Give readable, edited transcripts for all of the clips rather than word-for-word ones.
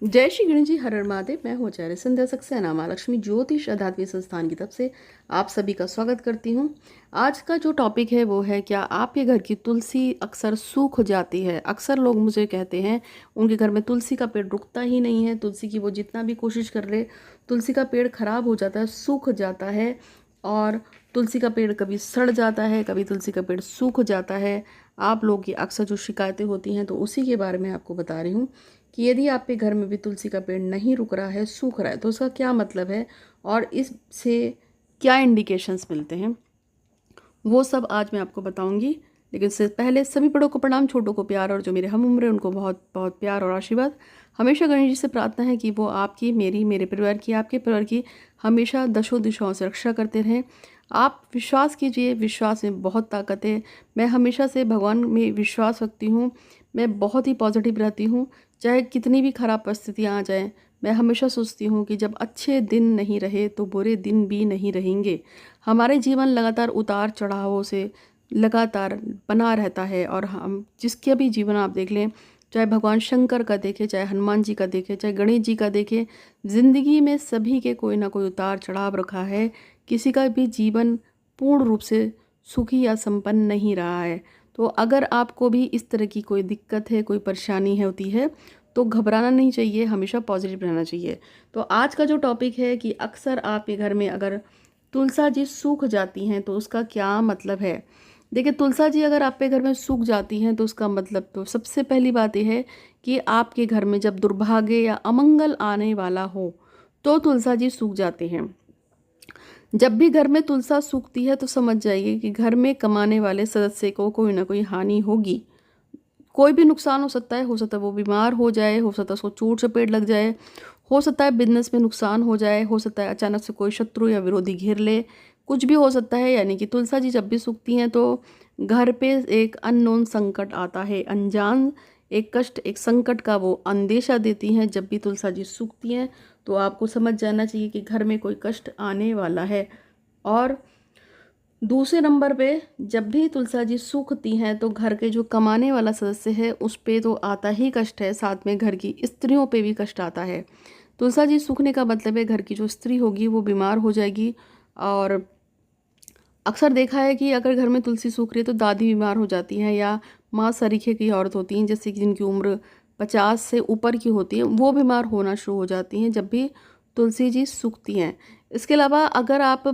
जय श्री गणेश जी, हर हर महादेव। मैं हूँ आचार्य संध्या सक्सेना माँ लक्ष्मी ज्योतिष आध्यात्मिक संस्थान की तरफ से आप सभी का स्वागत करती हूँ। आज का जो टॉपिक है वो है, क्या आपके घर की तुलसी अक्सर सूख जाती है। अक्सर लोग मुझे कहते हैं उनके घर में तुलसी का पेड़ रुकता ही नहीं है, तुलसी की वो जितना भी कोशिश कर ले तुलसी का पेड़ खराब हो जाता है, सूख जाता है। और तुलसी का पेड़ कभी सड़ जाता है, कभी तुलसी का पेड़ सूख जाता है। आप लोग की अक्सर जो शिकायतें होती हैं तो उसी के बारे में आपको बता रही हूँ कि यदि आपके घर में भी तुलसी का पेड़ नहीं रुक रहा है, सूख रहा है, तो उसका क्या मतलब है और इससे क्या इंडिकेशंस मिलते हैं, वो सब आज मैं आपको बताऊंगी। लेकिन इससे पहले सभी बड़ों को प्रणाम, छोटों को प्यार, और जो मेरे हम उम्र उनको बहुत बहुत प्यार और आशीर्वाद। हमेशा गणेश जी से प्रार्थना है कि वो आपकी, मेरी, मेरे परिवार की, आपके परिवार की हमेशा दशों दिशाओं से रक्षा करते रहें। आप विश्वास कीजिए, विश्वास में बहुत ताकत है। मैं हमेशा से भगवान में विश्वास रखती हूँ। मैं बहुत ही पॉजिटिव रहती हूँ, चाहे कितनी भी खराब परिस्थितियाँ आ जाएं। मैं हमेशा सोचती हूँ कि जब अच्छे दिन नहीं रहे तो बुरे दिन भी नहीं रहेंगे। हमारे जीवन लगातार उतार चढ़ावों से लगातार बना रहता है, और हम जिसके भी जीवन आप देख लें, चाहे भगवान शंकर का देखें, चाहे हनुमान जी का देखें, चाहे गणेश जी का देखें, ज़िंदगी में सभी के कोई ना कोई उतार चढ़ाव रखा है। किसी का भी जीवन पूर्ण रूप से सुखी या संपन्न नहीं रहा है। तो अगर आपको भी इस तरह की कोई दिक्कत है, कोई परेशानी है होती है, तो घबराना नहीं चाहिए, हमेशा पॉजिटिव रहना चाहिए। तो आज का जो टॉपिक है कि अक्सर आपके घर में अगर तुलसा जी सूख जाती हैं तो उसका क्या मतलब है। देखिए, तुलसा जी अगर आपके घर में सूख जाती हैं तो उसका मतलब, तो सबसे पहली बात यह है कि आपके घर में जब दुर्भाग्य या अमंगल आने वाला हो तो तुलसा जी सूख जाते हैं। जब भी घर में तुलसा सूखती है तो समझ जाइए कि घर में कमाने वाले सदस्य को कोई ना कोई हानि होगी। कोई भी नुकसान हो सकता है वो बीमार हो जाए, हो सकता है उसको चोट चपेट लग जाए, हो सकता है बिजनेस में नुकसान हो जाए, हो सकता है अचानक से कोई शत्रु या विरोधी घेर ले, कुछ भी हो सकता है। यानी कि तुलसा जी जब भी सूखती हैं तो घर पे एक अननोन संकट आता है, अनजान एक कष्ट, एक संकट का वो अंदेशा देती हैं। जब भी तुलसा जी सूखती हैं तो आपको समझ जाना चाहिए कि घर में कोई कष्ट आने वाला है। और दूसरे नंबर पे, जब भी तुलसा जी सूखती हैं तो घर के जो कमाने वाला सदस्य है उस पे तो आता ही कष्ट है, साथ में घर की स्त्रियों पे भी कष्ट आता है। तुलसा जी सूखने का मतलब है घर की जो स्त्री होगी वो बीमार हो जाएगी। और अक्सर देखा है कि अगर घर में तुलसी सूख रही है तो दादी बीमार हो जाती हैं, या माँ सरीखे की औरत होती हैं, जैसे कि जिनकी उम्र 50 से ऊपर की होती है, वो बीमार होना शुरू हो जाती हैं जब भी तुलसी जी सूखती हैं। इसके अलावा अगर आप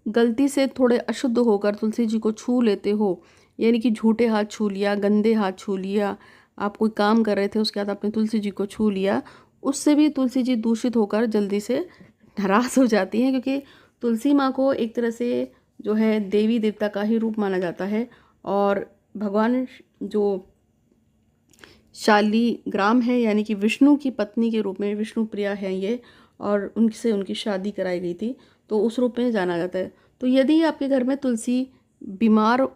गलती से थोड़े अशुद्ध होकर तुलसी जी को छू लेते हो, यानी कि झूठे हाथ छू लिया, गंदे हाथ छू लिया, आप कोई काम कर रहे थे उसके बाद आपने तुलसी जी को छू लिया, उससे भी तुलसी जी दूषित होकर जल्दी से नाराज़ हो जाती हैं। क्योंकि तुलसी माँ को एक तरह से जो है देवी देवता का ही रूप माना जाता है। और भगवान जो शालीग्राम है, यानी कि विष्णु की पत्नी के रूप में विष्णु प्रिया है ये, और उनसे उनकी शादी कराई गई थी, तो उस रूप में जाना जाता है। तो यदि आपके घर में तुलसी बीमार,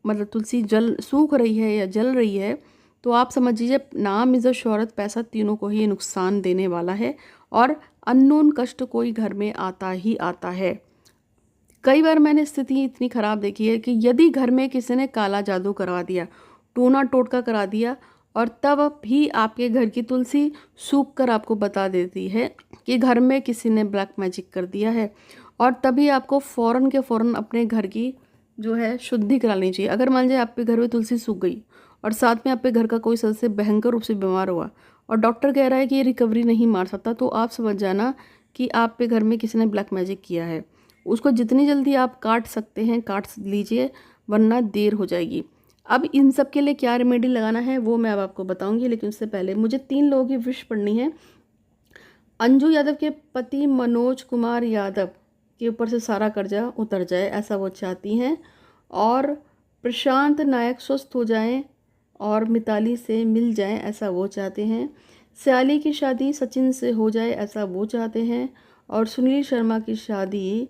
मतलब तुलसी जल सूख रही है या जल रही है, तो आप समझ लीजिए नाम, इज़्ज़त, शोहरत, पैसा, तीनों को ही नुकसान देने वाला है, और अननोन कष्ट कोई घर में आता ही आता है। कई बार मैंने स्थिति इतनी ख़राब देखी है कि यदि घर में किसी ने काला जादू करवा दिया, टोना टोटका करा दिया, और तब भी आपके घर की तुलसी सूख कर आपको बता देती है कि घर में किसी ने ब्लैक मैजिक कर दिया है, और तभी आपको फ़ौरन के फ़ौरन अपने घर की जो है शुद्धि करा लेनी चाहिए। अगर मान लीजिए आपके घर में तुलसी सूख गई और साथ में आपके घर का कोई सदस्य भयंकर रूप से बीमार हुआ और डॉक्टर कह रहा है कि ये रिकवरी नहीं मार सकता, तो आप समझ जाना कि आपके घर में किसी ने ब्लैक मैजिक किया है। उसको जितनी जल्दी आप काट सकते हैं काट लीजिए, वरना देर हो जाएगी। अब इन सब के लिए क्या रेमेडी लगाना है वो मैं अब आपको बताऊंगी, लेकिन उससे पहले मुझे 3 लोगों की विश पढ़नी है। अंजू यादव के पति मनोज कुमार यादव के ऊपर से सारा कर्जा उतर जाए, ऐसा वो चाहती हैं। और प्रशांत नायक स्वस्थ हो जाएं और मिताली से मिल जाएं, ऐसा वो चाहते हैं। सयाली की शादी सचिन से हो जाए, ऐसा वो चाहते हैं। और सुनील शर्मा की शादी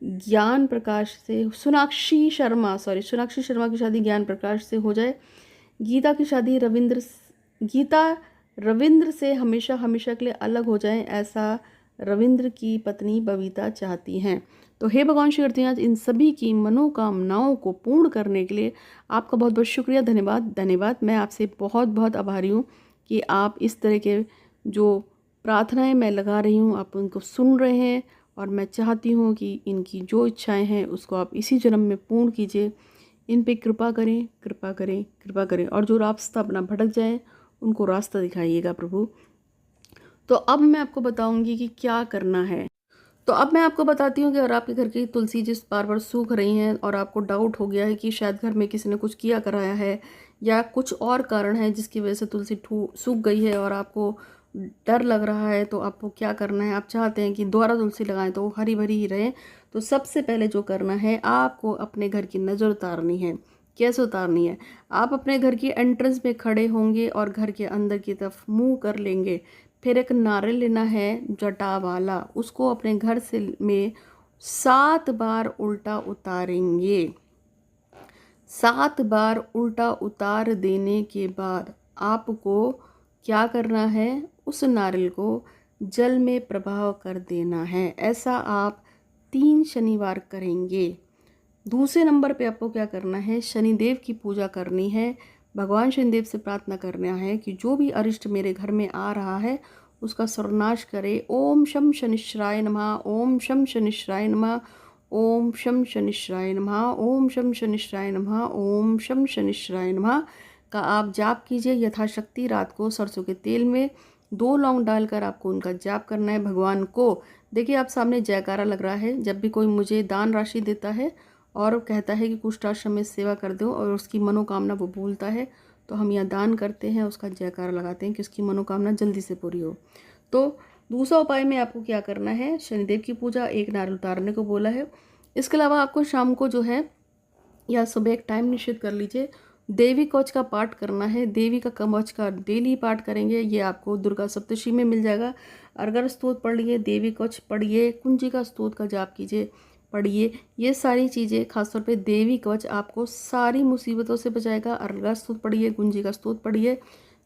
ज्ञान प्रकाश से, सोनाक्षी शर्मा की शादी ज्ञान प्रकाश से हो जाए। गीता की शादी गीता रविंद्र से हमेशा हमेशा के लिए अलग हो जाए, ऐसा रविंद्र की पत्नी बबीता चाहती हैं। तो हे भगवान श्री गणेश, इन सभी की मनोकामनाओं को पूर्ण करने के लिए आपका बहुत बहुत शुक्रिया, धन्यवाद धन्यवाद। मैं आपसे बहुत बहुत आभारी हूँ कि आप इस तरह के जो प्रार्थनाएं मैं लगा रही हूँ आप उनको सुन रहे हैं, और मैं चाहती हूँ कि इनकी जो इच्छाएं हैं उसको आप इसी जन्म में पूर्ण कीजिए। इन पे कृपा करें, कृपा करें, कृपा करें, और जो रास्ता अपना भटक जाए उनको रास्ता दिखाइएगा प्रभु। तो अब मैं आपको बताऊंगी कि क्या करना है। तो अब मैं आपको बताती हूँ कि अगर आपके घर की तुलसी जिस बार बार सूख रही हैं और आपको डाउट हो गया है कि शायद घर में किसी ने कुछ किया कराया है या कुछ और कारण है जिसकी वजह से तुलसी सूख गई है और आपको डर लग रहा है, तो आपको क्या करना है, आप चाहते हैं कि दोबारा तुलसी लगाएं तो वो हरी भरी ही रहे, तो सबसे पहले जो करना है आपको अपने घर की नज़र उतारनी है। कैसे उतारनी है? आप अपने घर की एंट्रेंस में खड़े होंगे और घर के अंदर की तरफ मुंह कर लेंगे। फिर एक नारियल लेना है जटा वाला, उसको अपने घर से में 7 बार उल्टा उतारेंगे। 7 बार उल्टा उतार देने के बाद आपको क्या करना है, उस नारियल को जल में प्रवाह कर देना है। ऐसा आप 3 शनिवार करेंगे। दूसरे नंबर पे आपको क्या करना है, शनिदेव की पूजा करनी है। भगवान शनिदेव से प्रार्थना करना है कि जो भी अरिष्ट मेरे घर में आ रहा है उसका सर्वनाश करे। ओम शम शनिश्चराय नमः, ओम शम शनिश्चराय नमः, ओम शम शनिश्चराय नमः, ओम शम शनिश्चराय नमः, ओम शम शनिश्चराय नमः का आप जाप कीजिए यथाशक्ति। रात को सरसों के तेल में 2 लौंग डालकर आपको उनका जाप करना है। भगवान को देखिए, आप सामने जयकारा लग रहा है। जब भी कोई मुझे दान राशि देता है और कहता है कि कुष्ठ आश्रम में सेवा कर दो और उसकी मनोकामना वो भूलता है, तो हम यहाँ दान करते हैं, उसका जयकारा लगाते हैं कि उसकी मनोकामना जल्दी से पूरी हो। तो दूसरा उपाय में आपको क्या करना है, शनिदेव की पूजा, एक नारियल उतारने को बोला है। इसके अलावा आपको शाम को जो है या सुबह एक टाइम निश्चित कर लीजिए, देवी कवच का पाठ करना है। देवी का कवच का डेली पाठ करेंगे, ये आपको दुर्गा सप्तशी में मिल जाएगा। अरगर स्तोत्र पढ़िए, देवी कवच पढ़िए, कुंजिका स्तोत्र का जाप कीजिए, पढ़िए। ये सारी चीज़ें, खासतौर पे देवी कवच आपको सारी मुसीबतों से बचाएगा। अरगा स्तोत्र पढ़िए, कुंजिका स्तोत्र पढ़िए,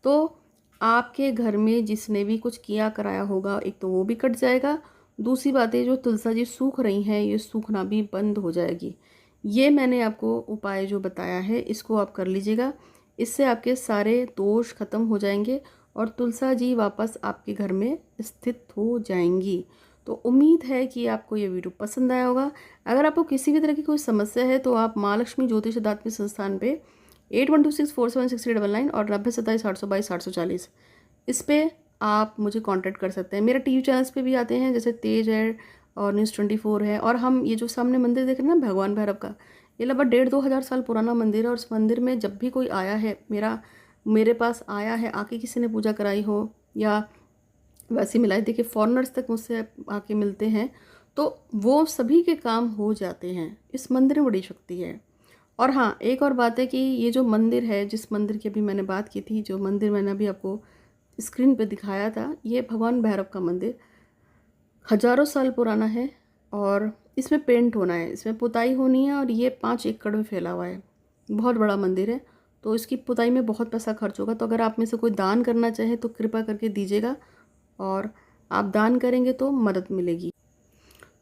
तो आपके घर में जिसने भी कुछ किया कराया होगा, एक तो वो भी कट जाएगा। दूसरी बात है, जो तुलसा जी सूख रही हैं ये सूखना भी बंद हो जाएगी। ये मैंने आपको उपाय जो बताया है इसको आप कर लीजिएगा। इससे आपके सारे दोष खत्म हो जाएंगे और तुलसा जी वापस आपके घर में स्थित हो जाएंगी। तो उम्मीद है कि आपको ये वीडियो पसंद आया होगा। अगर आपको किसी भी तरह की कोई समस्या है तो आप माँ लक्ष्मी ज्योतिष अध्यात्मिक संस्थान पे 8126476399 और 9027822840 इस पे आप मुझे कांटेक्ट कर सकते हैं। मेरा टीवी चैनल्स पे भी आते हैं, जैसे तेज है और न्यूज़ 24 है। और हम ये जो सामने मंदिर देख रहे हैं ना भगवान भैरव का, ये लगभग 1.5-2 हज़ार साल पुराना मंदिर है। और उस मंदिर में जब भी कोई आया है, मेरे पास आया है, आके किसी ने पूजा कराई हो या वैसे मिलाई, देखिए फॉरेनर्स तक मुझसे आके मिलते हैं, तो वो सभी के काम हो जाते हैं। इस मंदिर में बड़ी शक्ति है। और हाँ, एक और बात है कि ये जो मंदिर है, जिस मंदिर की अभी मैंने बात की थी, जो मंदिर मैंने अभी आपको स्क्रीन पे दिखाया था, ये भगवान भैरव का मंदिर हजारों साल पुराना है। और इसमें पेंट होना है, इसमें पुताई होनी है, और ये 5 एकड़ में फैला हुआ है, बहुत बड़ा मंदिर है। तो इसकी पुताई में बहुत पैसा खर्च होगा। तो अगर आप में से कोई दान करना चाहे तो कृपा करके दीजिएगा, और आप दान करेंगे तो मदद मिलेगी।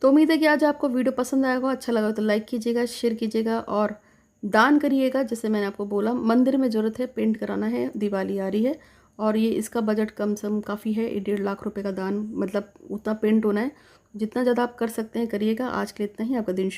तो उम्मीद है कि आज आपको वीडियो पसंद आएगा। अच्छा लगा तो लाइक कीजिएगा, शेयर कीजिएगा और दान करिएगा। जैसे मैंने आपको बोला, मंदिर में ज़रूरत है, पेंट कराना है, दिवाली आ रही है और ये इसका बजट कम से कम काफ़ी है। 1.5 लाख रुपए का दान, मतलब उतना पेंट होना है। जितना ज़्यादा आप कर सकते हैं करिएगा। आज के लिए इतना ही। आपका दिन